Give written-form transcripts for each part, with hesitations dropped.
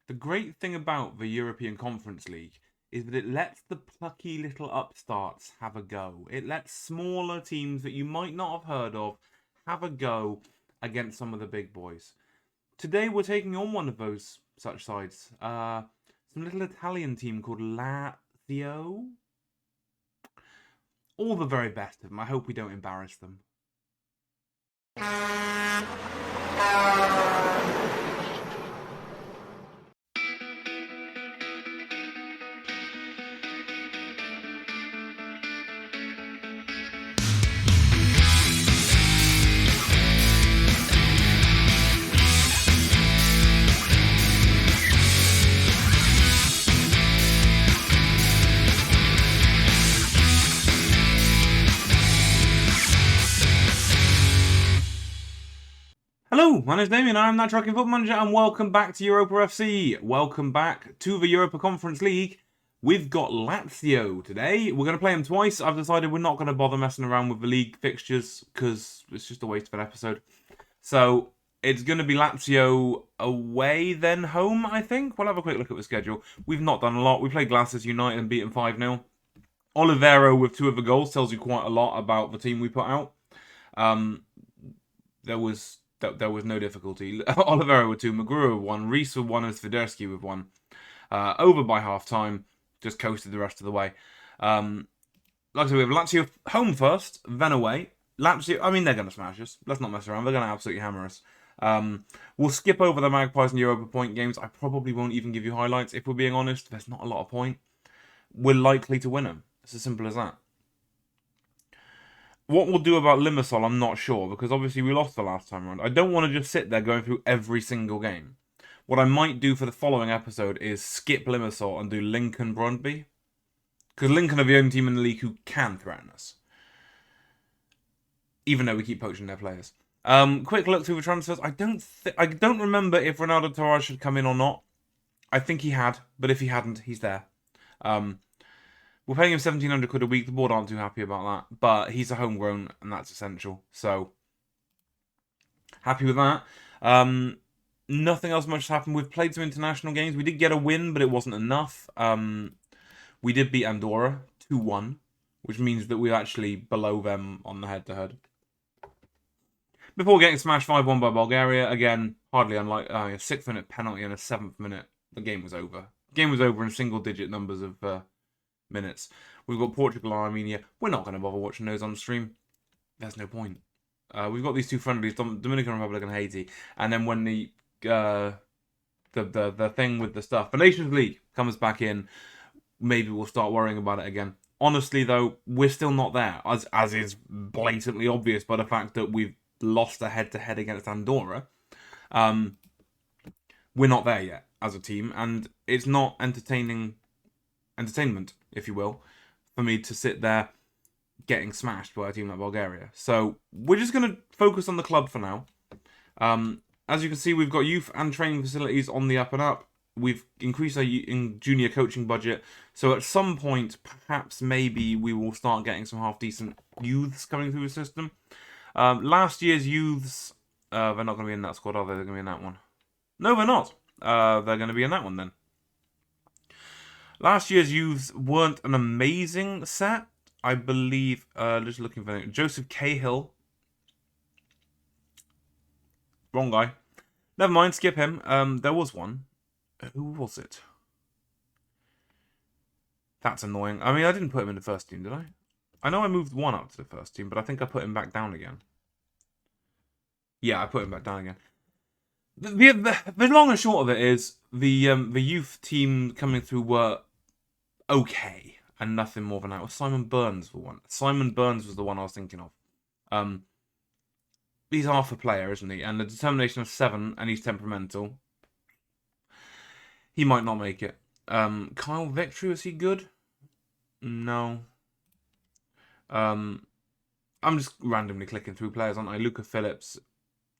The great thing about the European Conference League is that it lets the plucky little upstarts have a go. It lets smaller teams that you might not have heard of have a go against some of the big boys. Today we're taking on one of those such sides. Some little Italian team called Lazio. All the very best of them. I hope we don't embarrass them. Hello, my name's Damien, I'm that Trucking Football Manager, and welcome back to Europa FC. Welcome back to the Europa Conference League. We've got Lazio today. We're going to play them twice. I've decided we're not going to bother messing around with the league fixtures because it's just a waste of an episode. So it's going to be Lazio away, then home, I think. We'll have a quick look at the schedule. We've not done a lot. We played Glasses United and beat them 5-0. Olivero with 2 of the goals tells you quite a lot about the team we put out. There was no difficulty. Olivero with 2, Magura with 1, Reese with 1, and Swiderski with 1. Over by half-time, just coasted the rest of the way. Like I said, we have Lazio home first, then away. Lazio, I mean, they're going to smash us. Let's not mess around. They're going to absolutely hammer us. We'll skip over the Magpies and Europa point games. I probably won't even give you highlights. If we're being honest, there's not a lot of point. We're likely to win them. It's as simple as that. What we'll do about Limassol, I'm not sure, because obviously we lost the last time around. I don't want to just sit there going through every single game. What I might do for the following episode is skip Limassol and do Lincoln Brøndby. Because Lincoln are the only team in the league who can threaten us. Even though we keep poaching their players. Quick look through the transfers. I don't remember if Ronaldo Torres should come in or not. I think he had, but if he hadn't, he's there. We're paying him 1,700 quid a week. The board aren't too happy about that. But he's a homegrown, and that's essential. So, happy with that. Nothing else much has happened. We've played some international games. We did get a win, but it wasn't enough. We did beat Andorra 2-1, which means that we're actually below them on the head-to-head. Before getting smashed 5-1 by Bulgaria, again, hardly unlike a 6th-minute penalty and a 7th minute. The game was over. The game was over in single-digit numbers of minutes. We've got Portugal and Armenia. We're not going to bother watching those on stream. There's no point. We've got these 2 friendlies, Dominican Republic and Haiti, and then when the thing with the stuff, the Nations League comes back in, maybe we'll start worrying about it again. Honestly, though, we're still not there, as is blatantly obvious by the fact that we've lost a head-to-head against Andorra. We're not there yet as a team, and it's not entertainment, if you will, for me to sit there getting smashed by a team like Bulgaria. So we're just going to focus on the club for now. As you can see, we've got youth and training facilities on the up and up. We've increased our junior coaching budget. So at some point, perhaps, maybe, we will start getting some half-decent youths coming through the system. Last year's youths, they're not going to be in that squad, are they? They're going to be in that one. No, they're not. They're going to be in that one then. Last year's youths weren't an amazing set. I believe, just looking for Joseph Cahill. Wrong guy. Never mind, skip him. There was one. Who was it? That's annoying. I mean, I didn't put him in the first team, did I? I know I moved one up to the first team, but I think I put him back down again. Yeah, I put him back down again. The long and short of it is, the youth team coming through were okay, and nothing more than that. It was Simon Burns for one. Simon Burns was the one I was thinking of. He's half a player, isn't he? And the determination of 7, and he's temperamental. He might not make it. Kyle Victory, is he good? No. I'm just randomly clicking through players, aren't I? Luca Phillips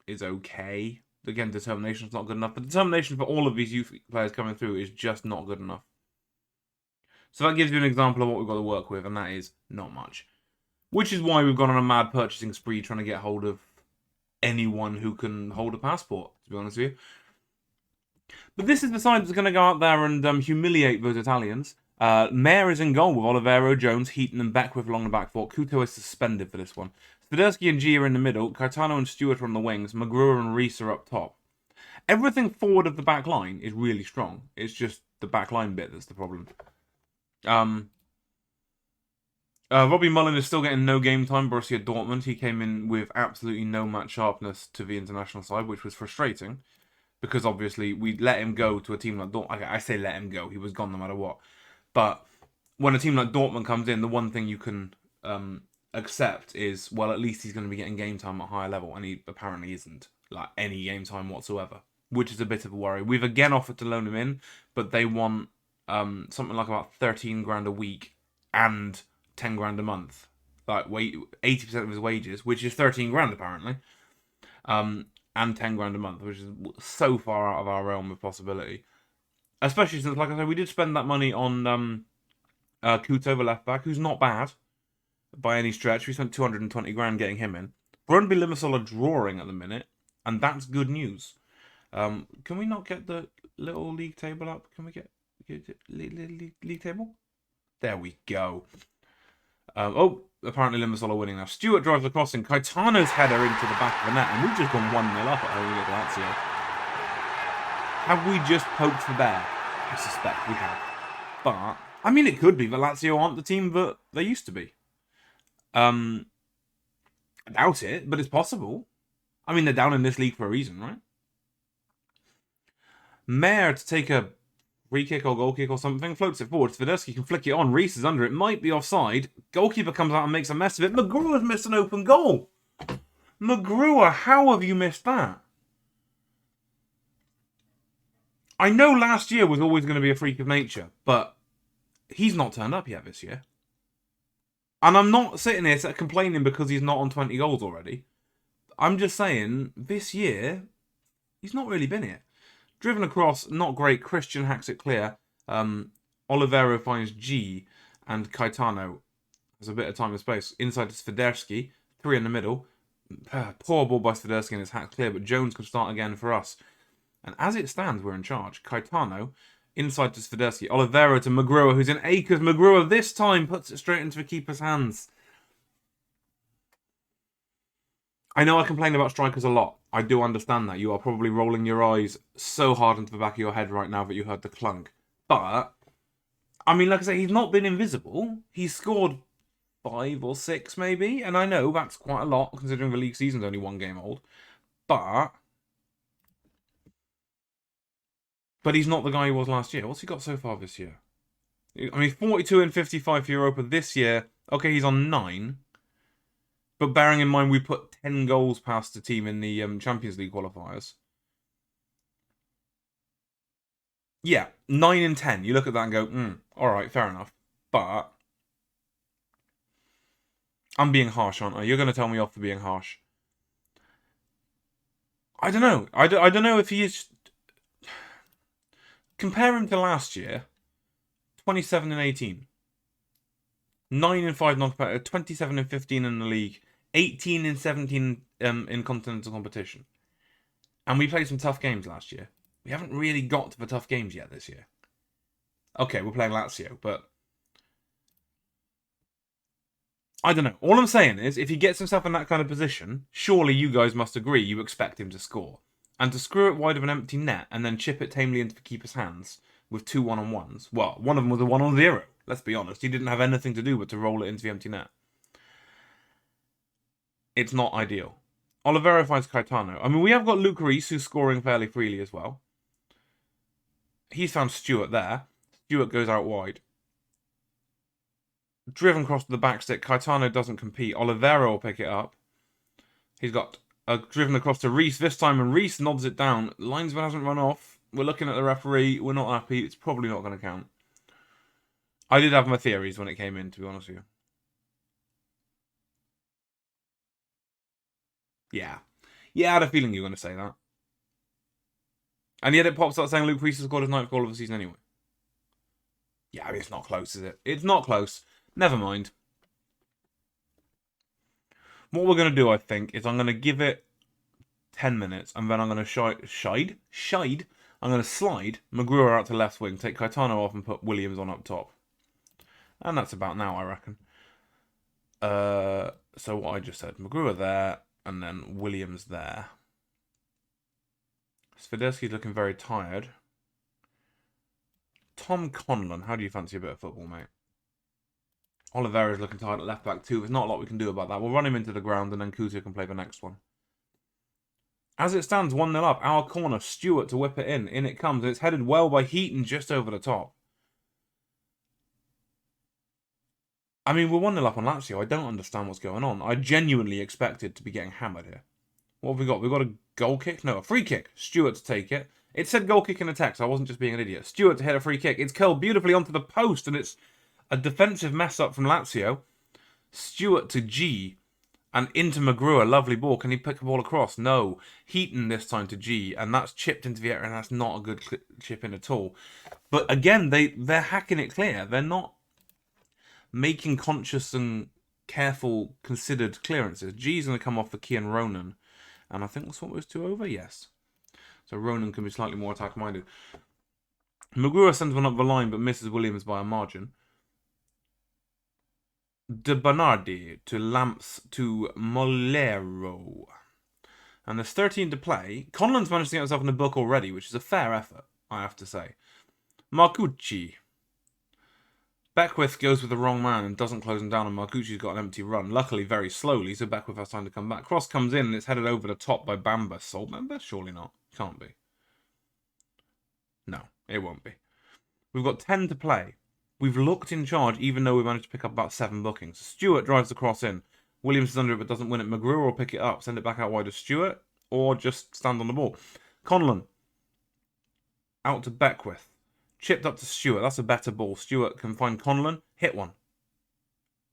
is okay. Again, determination's not good enough. But determination for all of these youth players coming through is just not good enough. So that gives you an example of what we've got to work with, and that is not much. Which is why we've gone on a mad purchasing spree trying to get hold of anyone who can hold a passport, to be honest with you. But this is the side that's going to go out there and humiliate those Italians. Mayer is in goal with Olivero, Jones, Heaton, and Beckwith along the back four. Couto is suspended for this one. Swiderski and G are in the middle. Caetano and Stewart are on the wings. McGrew and Reese are up top. Everything forward of the back line is really strong. It's just the back line bit that's the problem. Robbie Mullin is still getting no game time. Borussia Dortmund. He came in with absolutely no match sharpness to the international side, which was frustrating. Because obviously we let him go to a team like Dortmund. I say let him go. He was gone no matter what. But when a team like Dortmund comes in, the one thing you can accept is, well, at least he's going to be getting game time at a higher level. And he apparently isn't. Like, any game time whatsoever. Which is a bit of a worry. We've again offered to loan him in. But they want something like about 13 grand a week. And 10 grand a month. Like, 80% of his wages. Which is 13 grand apparently. And 10 grand a month, which is so far out of our realm of possibility. Especially since, like I said, we did spend that money on Couto, the left back, who's not bad by any stretch. We spent 220 grand getting him in. Brøndby Limassol are drawing at the minute, and that's good news. Can we not get the little league table up? Can we get league table? There we go. Apparently Limassol are winning now. Stewart drives the crossing. Caetano's header into the back of the net, and we've just gone 1-0 up at home at Lazio. Have we just poked the bear? I suspect we have. But, I mean, it could be that Lazio aren't the team that they used to be. I doubt it, but it's possible. I mean, they're down in this league for a reason, right? Mayer to take a free kick or goal kick or something, floats it forward. Swiderski can flick it on. Reese is under it. Might be offside. Goalkeeper comes out and makes a mess of it. McGrew has missed an open goal. McGrew, how have you missed that? I know last year was always going to be a freak of nature, but he's not turned up yet this year. And I'm not sitting here complaining because he's not on 20 goals already. I'm just saying, this year, he's not really been here. Driven across, not great. Christian hacks it clear. Olivero finds G, and Caetano has a bit of time and space. Inside to Swiderski, 3 in the middle. Poor ball by Swiderski and it's hacked clear, but Jones could start again for us. And as it stands, we're in charge. Caetano, inside to Swiderski. Olivero to McGrew, who's in acres. McGrew this time puts it straight into the keeper's hands. I know I complain about strikers a lot. I do understand that. You are probably rolling your eyes so hard into the back of your head right now that you heard the clunk. But, I mean, like I say, he's not been invisible. He's scored 5 or 6 maybe. And I know that's quite a lot considering the league season's only 1 game old. But he's not the guy he was last year. What's he got so far this year? I mean, 42 and 55 for Europa this year. Okay, he's on 9. But bearing in mind we put 10 goals past the team in the Champions League qualifiers. Yeah, 9 and 10. You look at that and go, alright, fair enough. But I'm being harsh, aren't I? You're going to tell me off for being harsh. I don't know. I don't know if he is... Compare him to last year. 27 and 18. 9 and 5 non-competitive. 27 and 15 in the league. 18 and 17 in continental competition. And we played some tough games last year. We haven't really got to the tough games yet this year. Okay, we're playing Lazio, but I don't know. All I'm saying is, if he gets himself in that kind of position, surely you guys must agree you expect him to score. And to screw it wide of an empty net and then chip it tamely into the keeper's hands with 2 1-on-1s. Well, one of them was a 1-on-0. Let's be honest. He didn't have anything to do but to roll it into the empty net. It's not ideal. Olivero finds Caetano. I mean, we have got Luke Reese, who's scoring fairly freely as well. He's found Stewart there. Stewart goes out wide. Driven across to the back stick. Caetano doesn't compete. Olivero will pick it up. He's got driven across to Reese this time, and Reese nods it down. Linesman hasn't run off. We're looking at the referee. We're not happy. It's probably not going to count. I did have my theories when it came in, to be honest with you. Yeah. Yeah, I had a feeling you were going to say that. And yet it pops up saying Luke Reese has scored his 9th goal of the season anyway. Yeah, I mean, it's not close, is it? It's not close. Never mind. What we're going to do, I think, is I'm going to give it 10 minutes, and then I'm going to shide. I'm I'm going to slide Magruder out to left wing, take Caetano off and put Williams on up top. And that's about now, I reckon. So what I just said, Magruder there, and then Williams there. Swiderski's looking very tired. Tom Conlon, how do you fancy a bit of football, mate? Oliveira's looking tired at left back too. There's not a lot we can do about that. We'll run him into the ground and then Couto can play the next one. As it stands, 1-0 up. Our corner, Stewart to whip it in. In it comes. And it's headed well by Heaton just over the top. I mean, we're 1-0 up on Lazio. I don't understand what's going on. I genuinely expected to be getting hammered here. What have we got? We've got a goal kick? No, a free kick. Stewart to take it. It said goal kick in the text. I wasn't just being an idiot. Stewart to hit a free kick. It's curled beautifully onto the post, and it's a defensive mess up from Lazio. Stewart to G. And into Magruder, lovely ball. Can he pick the ball across? No. Heaton this time to G, and that's chipped into the area, and that's not a good chip in at all. But again, they're hacking it clear. They're not making conscious and careful, considered clearances. G's going to come off for Kian Ronan, and I think that's what was 2 over. Yes. So Ronan can be slightly more attack-minded. Magruder sends one up the line, but misses Williams by a margin. De Bernardi to Lamps to Molero. And there's 13 to play. Conlon's managed to get himself in the book already, which is a fair effort, I have to say. Marcucci. Beckwith goes with the wrong man and doesn't close him down, and Marcucci's got an empty run. Luckily, very slowly, so Beckwith has time to come back. Cross comes in, and it's headed over the top by Bamba. Salt member? Surely not. Can't be. No, it won't be. We've got 10 to play. We've looked in charge, even though we managed to pick up about 7 bookings. Stewart drives the cross in. Williams is under it, but doesn't win it. Magruder will pick it up, send it back out wide to Stewart, or just stand on the ball. Conlon. Out to Beckwith. Chipped up to Stewart. That's a better ball. Stewart can find Conlon. Hit one.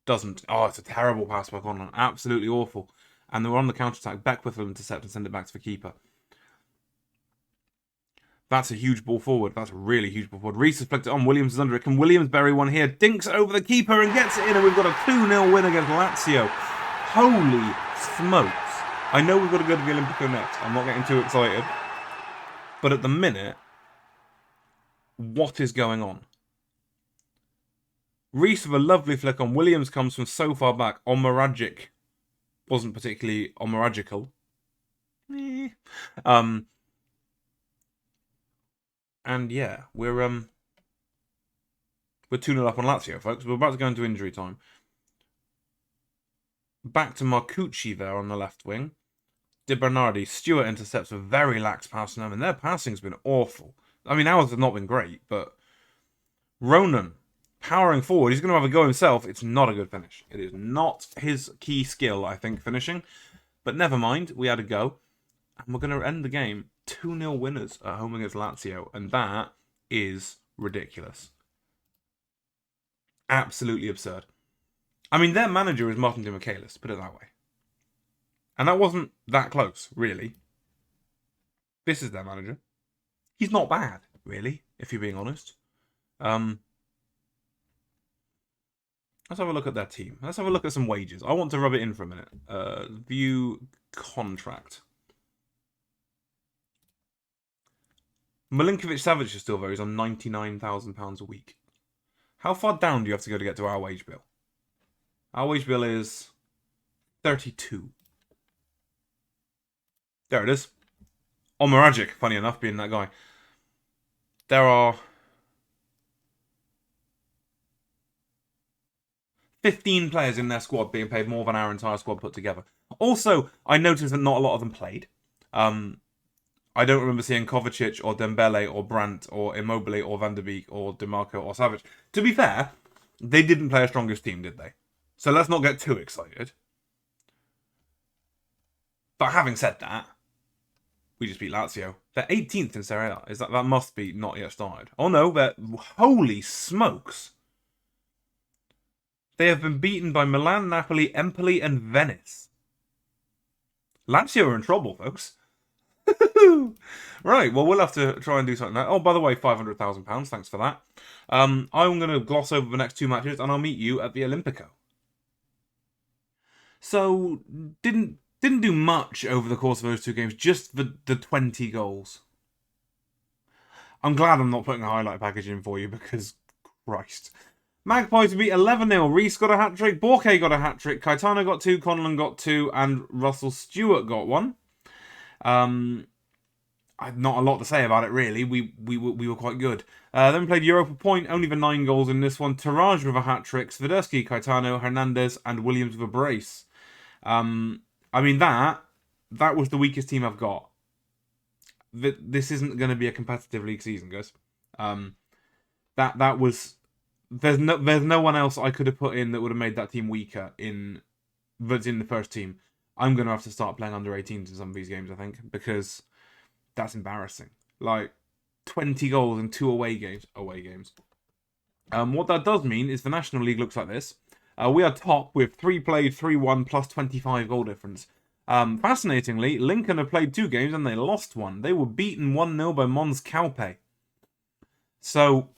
Doesn't. Oh, it's a terrible pass by Conlon. Absolutely awful. And they were on the counter-attack. Beckwith will intercept and send it back to the keeper. That's a huge ball forward. That's a really huge ball forward. Reese has flicked it on. Williams is under it. Can Williams bury one here? Dinks over the keeper and gets it in. And we've got a 2-0 win against Lazio. Holy smokes. I know we've got to go to the Olympico next. I'm not getting too excited. But at the minute, what is going on? Reese with a lovely flick on. Williams comes from so far back. Omeragic. Wasn't particularly omeragical. And yeah, we're 2-0 up on Lazio, folks. We're about to go into injury time. Back to Marcucci there on the left wing. De Bernardi. Stewart intercepts a very lax pass from them, and their passing's been awful. I mean, ours have not been great, but Ronan powering forward. He's going to have a go himself. It's not a good finish. It is not his key skill, I think, finishing. But never mind. We had a go. And we're going to end the game 2-0 winners at home against Lazio. And that is ridiculous. Absolutely absurd. I mean, their manager is Martin de Michaelis, put it that way. And that wasn't that close, really. This is their manager. He's not bad, really, if you're being honest. Let's have a look at their team. Let's have a look at some wages. I want to rub it in for a minute. View contract. Milinkovic-Savic is still there. He's on £99,000 a week. How far down do you have to go to get to our wage bill? Our wage bill is 32. There it is. Omeragic, funny enough, being that guy. There are 15 players in their squad being paid more than our entire squad put together. Also, I noticed that not a lot of them played. I don't remember seeing Kovacic or Dembele or Brandt or Immobile or Van der Beek or DeMarco or Savic. To be fair, they didn't play a strongest team, did they? So let's not get too excited. But having said that, we just beat Lazio. They're 18th in Serie A. That must be not yet started. Oh no, they're... Holy smokes. They have been beaten by Milan, Napoli, Empoli and Venice. Lazio are in trouble, folks. Right, well, we'll have to try and do something like that. Oh, by the way, £500,000. Thanks for that. I'm going to gloss over the next 2 matches, and I'll meet you at the Olympico. So, didn't do much over the course of those 2 games. Just the 20 goals. I'm glad I'm not putting a highlight package in for you because, Christ. Magpies beat 11-0. Reese got a hat-trick. Borke got a hat-trick. Caetano got 2. Conlon got 2. And Russell Stewart got 1. Not a lot to say about it, really. We were quite good. Then we played Europa Point. Only the 9 goals in this one. Taraj with a hat-trick. Swiderski, Caetano, Hernandez, and Williams with a brace. I mean, that was the weakest team I've got. This isn't going to be a competitive league season, guys. That was... There's no one else I could have put in that would have made that team weaker that's in the first team. I'm going to have to start playing under 18s in some of these games, I think, because that's embarrassing. Like, 20 goals in 2 away games. What that does mean is the National League looks like this. We are top with 3 played, 3-1, plus 25 goal difference. Fascinatingly, Lincoln have played 2 games and they lost 1. They were beaten 1-0 by Mons Calpe. So,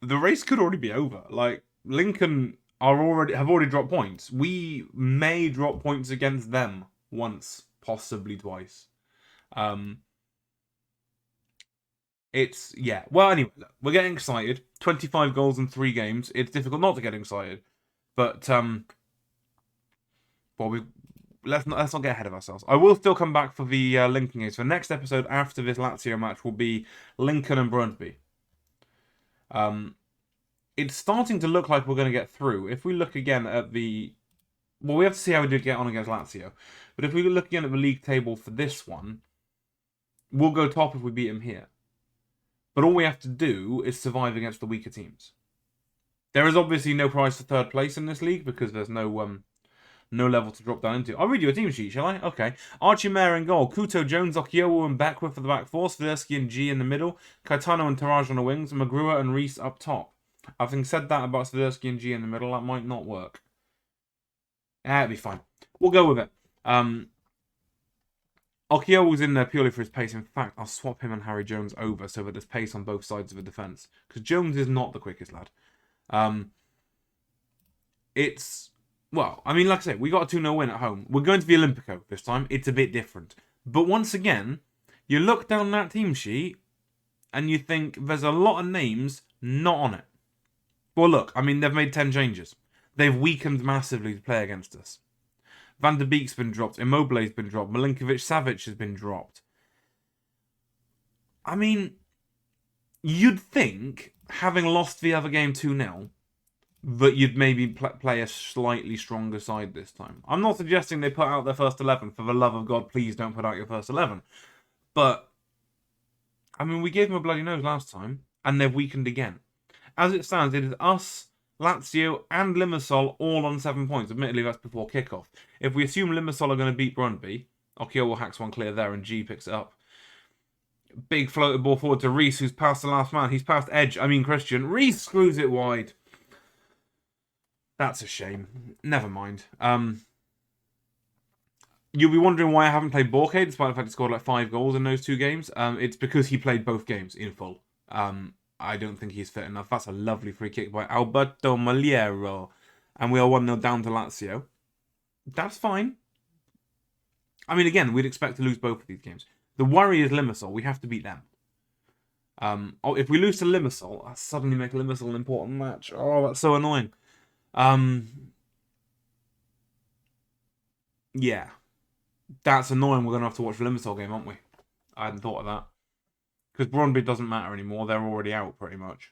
the race could already be over. Like, Lincoln have already dropped points. We may drop points against them once, possibly twice. Well, anyway, we're getting excited. 25 goals in 3 games. It's difficult not to get excited. But, let's not get ahead of ourselves. I will still come back for the Lincoln games. The next episode after this Lazio match will be Lincoln and Brøndby. It's starting to look like we're going to get through. If we look again at the... Well, we have to see how we did get on against Lazio. But if we look again at the league table for this one, we'll go top if we beat them here. But all we have to do is survive against the weaker teams. There is obviously no prize for 3rd place in this league because there's no level to drop down into. I'll read you a team sheet, shall I? Okay. Archie Mayer in goal. Couto, Jones, Okiowo and Beckwith for the back 4. Swiderski and G in the middle. Caetano and Taraj on the wings. Magruder and Reese up top. Having said that about Swiderski and G in the middle, that might not work. It'll be fine. We'll go with it. Okiowo's in there purely for his pace. In fact, I'll swap him and Harry Jones over so that there's pace on both sides of the defence. Because Jones is not the quickest lad. Well, I mean, like I say, we got a 2-0 win at home. We're going to the Olympico this time. It's a bit different. But once again, you look down that team sheet and you think there's a lot of names not on it. Well, look, I mean, they've made 10 changes. They've weakened massively to play against us. Van der Beek's been dropped. Immobile's been dropped. Milinkovic-Savic has been dropped. I mean, you'd think, having lost the other game 2-0, that you'd maybe play a slightly stronger side this time. I'm not suggesting they put out their first 11. For the love of God, please don't put out your first 11. But, I mean, we gave them a bloody nose last time, and they've weakened again. As it stands, it is us, Lazio, and Limassol all on 7 points. Admittedly, that's before kickoff. If we assume Limassol are going to beat Brøndby, Okiowo hacks one clear there, and G picks it up. Big floated ball forward to Reese, who's past the last man. He's past Christian. Reese screws it wide. That's a shame. Never mind. You'll be wondering why I haven't played Borke, despite the fact he scored like 5 goals in those 2 games. It's because he played both games in full. I don't think he's fit enough. That's a lovely free kick by Alberto Maliero. And we are 1-0 down to Lazio. That's fine. I mean, again, we'd expect to lose both of these games. The worry is Limassol. We have to beat them. If we lose to Limassol, I suddenly make Limassol an important match. Oh, that's so annoying. Yeah. That's annoying. We're going to have to watch the Limassol game, aren't we? I hadn't thought of that. Because Brøndby doesn't matter anymore. They're already out, pretty much.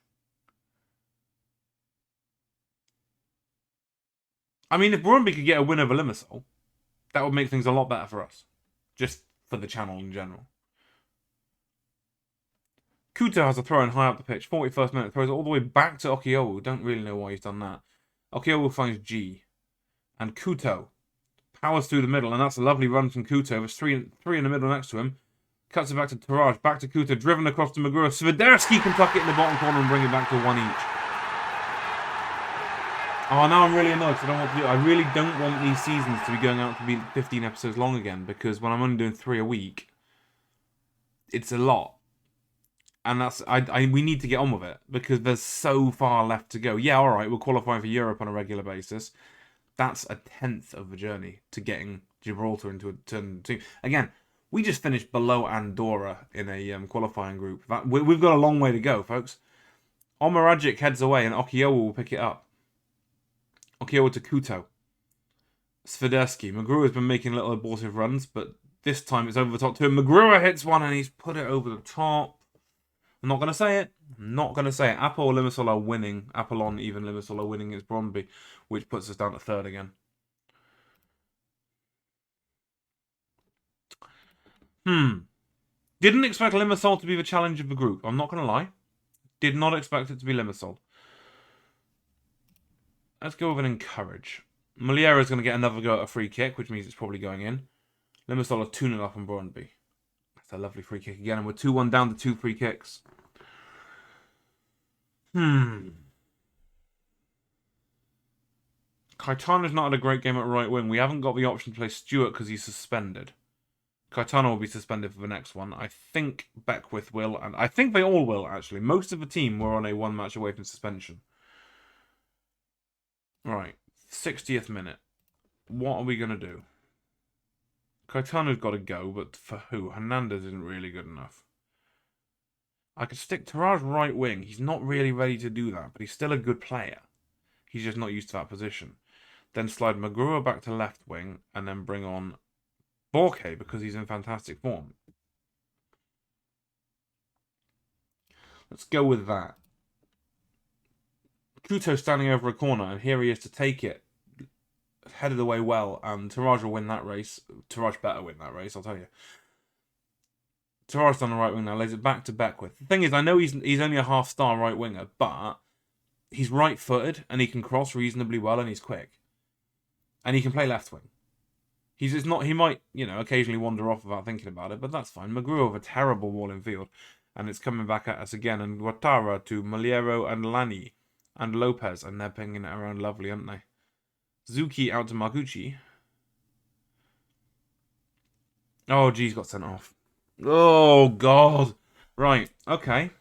I mean, if Brøndby could get a win over Limassol, that would make things a lot better for us. Just for the channel in general. Couto has a throw in high up the pitch. 41st minute. Throws it all the way back to Okiowo. Don't really know why he's done that. Okiowo finds G. And Couto powers through the middle. And that's a lovely run from Couto. There's three in the middle next to him. Cuts it back to Taraj, back to Couto, driven across to Magruder. Swiderski can tuck it in the bottom corner and bring it back to 1 each. Oh, now I'm really annoyed because I really don't want these seasons to be going out to be 15 episodes long again, because when I'm only doing 3 a week, it's a lot. And we need to get on with it, because there's so far left to go. Yeah, alright, we're qualifying for Europe on a regular basis. That's a 10th of the journey to getting Gibraltar into a turn 2. Again, We just finished below Andorra in a qualifying group. We've got a long way to go, folks. Omaragic heads away and Okiowa will pick it up. Okiowa to Kuto. Swiderski. Magruwa has been making little abortive runs, but this time it's over the top to him. Magruwa hits one and he's put it over the top. I'm not going to say it. I'm not going to say it. Apple or Limassol are winning. Apollon, even Limassol are winning against Brondby, which puts us down to third again. Didn't expect Limassol to be the challenge of the group. I'm not going to lie. Did not expect it to be Limassol. Let's go with an encourage. Moliera is going to get another go at a free kick, which means it's probably going in. Limassol are 2-0 up on Brondby. That's a lovely free kick again, and we're 2-1 down to 2 free kicks. Caetano's not had a great game at right wing. We haven't got the option to play Stewart because he's suspended. Caetano will be suspended for the next one. I think Beckwith will, and I think they all will, actually. Most of the team were on a 1 match away from suspension. Right, 60th minute. What are we going to do? Caetano's got to go, but for who? Hernandez isn't really good enough. I could stick Taraj right wing. He's not really ready to do that, but he's still a good player. He's just not used to that position. Then slide Magruwa back to left wing, and then bring on Borke because he's in fantastic form. Let's go with that. Kuto standing over a corner, and here he is to take it. Headed away well, and Taraj will win that race. Taraj better win that race, I'll tell you. Taraj's on the right wing now, lays it back to Beckwith. The thing is, I know he's only a half-star right winger, but he's right-footed, and he can cross reasonably well, and he's quick. And he can play left wing. He's not. He might, occasionally wander off without thinking about it, but that's fine. Magruwa with a terrible wall in field, and it's coming back at us again. And Guattara to Moliero and Lani and Lopez, and they're pinging it around lovely, aren't they? Zuki out to Margucci. Oh, geez, got sent off. Oh, God. Right, okay.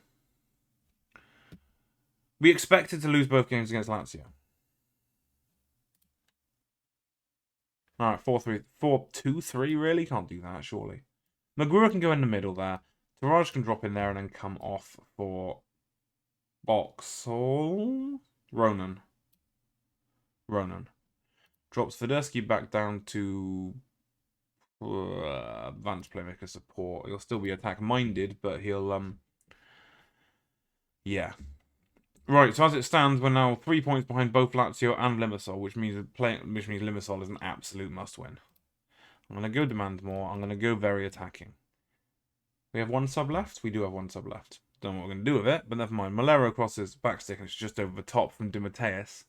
We expected to lose both games against Lazio. Alright, 4-3. 4-2-3, really? Can't do that, surely. Magruwa can go in the middle there. Taraj can drop in there and then come off for Boxall. Ronan. Drops Swiderski back down to advanced playmaker support. He'll still be attack-minded, but he'll, yeah. Right, so as it stands, we're now 3 points behind both Lazio and Limassol, which means Limassol is an absolute must-win. I'm going to go demand more. I'm going to go very attacking. We have 1 sub left? We do have 1 sub left. Don't know what we're going to do with it, but never mind. Molero crosses backstick, and it's just over the top from Di Matteis.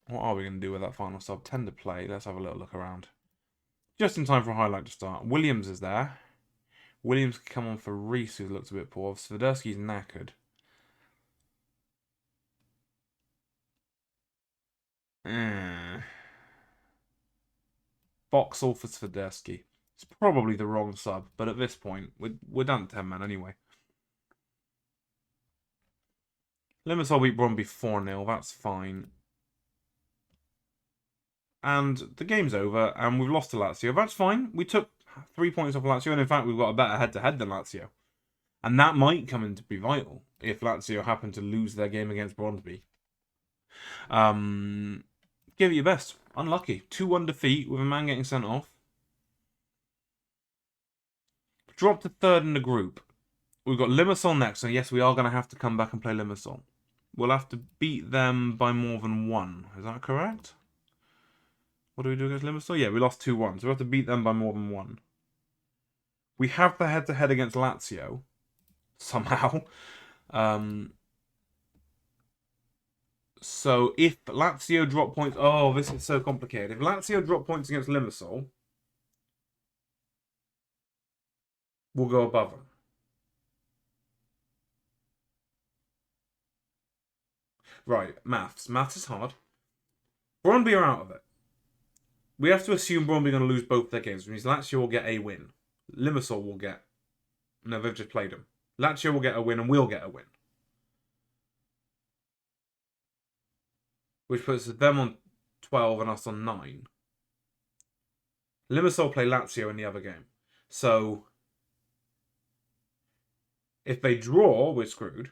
What are we going to do with that final sub? 10 to play. Let's have a little look around. Just in time for a highlight to start. Williams is there. Williams can come on for Reese, who looks a bit poor. Swiderski's knackered. Boxall for Swiderski. It's probably the wrong sub, but at this point, we're down to 10 men anyway. Limassol beat Brondby 4-0. That's fine. And the game's over, and we've lost to Lazio. That's fine. We took 3 points off Lazio, and in fact, we've got a better head-to-head than Lazio. And that might come in to be vital if Lazio happen to lose their game against Brondby. Give it your best. Unlucky. 2-1 defeat with a man getting sent off. Drop to third in the group. We've got Limassol next, so yes, we are going to have to come back and play Limassol. We'll have to beat them by more than 1. Is that correct? What do we do against Limassol? Yeah, we lost 2-1, so we have to beat them by more than 1. We have the head-to-head against Lazio. Somehow. So if Lazio drop points... Oh, this is so complicated. If Lazio drop points against Limassol, we'll go above them. Right, maths. Maths is hard. Brondby are out of it. We have to assume Brondby are going to lose both their games, which means Lazio will get a win. Limassol will get... No, they've just played them. Lazio will get a win and we'll get a win. Which puts them on 12 and us on 9. Limassol play Lazio in the other game. So if they draw, we're screwed.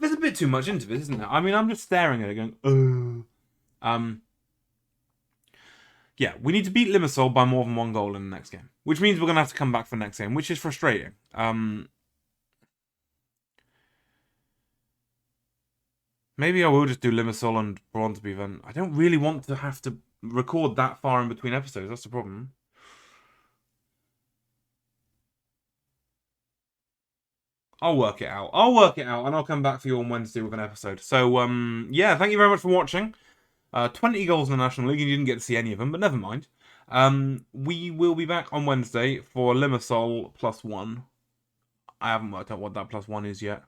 There's a bit too much into this, isn't there? I mean, I'm just staring at it going, yeah, we need to beat Limassol by more than 1 goal in the next game. Which means we're going to have to come back for the next game, which is frustrating. Maybe I will just do Limassol and Brondby then. I don't really want to have to record that far in between episodes. That's the problem. I'll work it out. And I'll come back for you on Wednesday with an episode. So, yeah, thank you very much for watching. 20 goals in the National League, and you didn't get to see any of them, but never mind. We will be back on Wednesday for Limassol +1. I haven't worked out what that +1 is yet.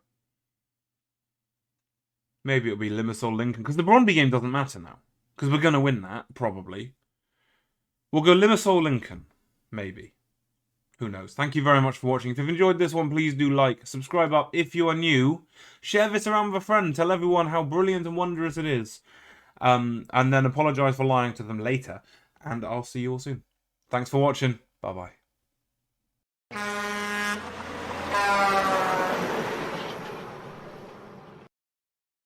Maybe it'll be Limassol Lincoln, because the Brondby game doesn't matter now. Because we're going to win that, probably. We'll go Limassol Lincoln. Maybe. Who knows? Thank you very much for watching. If you've enjoyed this one, please do like, subscribe up if you are new. Share this around with a friend. Tell everyone how brilliant and wondrous it is. And then apologise for lying to them later. And I'll see you all soon. Thanks for watching. Bye-bye.